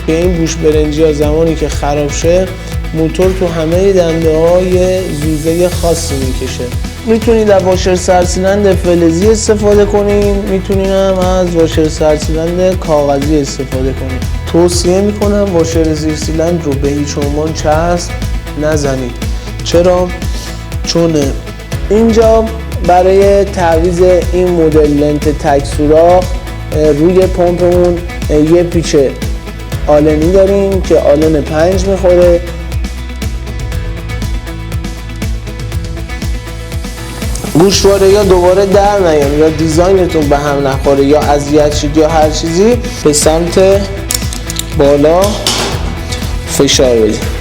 که این بوش برنجی ها زمانی که خراب شه موتور تو همه دنده های زوزه خاصی میکشه. میتونید از واشر سرسیلند فلزی استفاده کنین، میتونید هم از واشر سرسیلند کاغذی استفاده کنین. توصیه میکنم واشر زیرسیلند رو به هیچ عنوان چسب نزنید. چرا؟ چون اینجا برای تعویض این مدل لنت تک سوراخ روی پمپمون یه پیچ آلنی داریم که آلن 5 میخوره. گوشواره یا دوباره در نیان یا دیزاینتون به هم نخوره یا اذیت شید یا هر چیزی، به سمت بالا فشار بدید.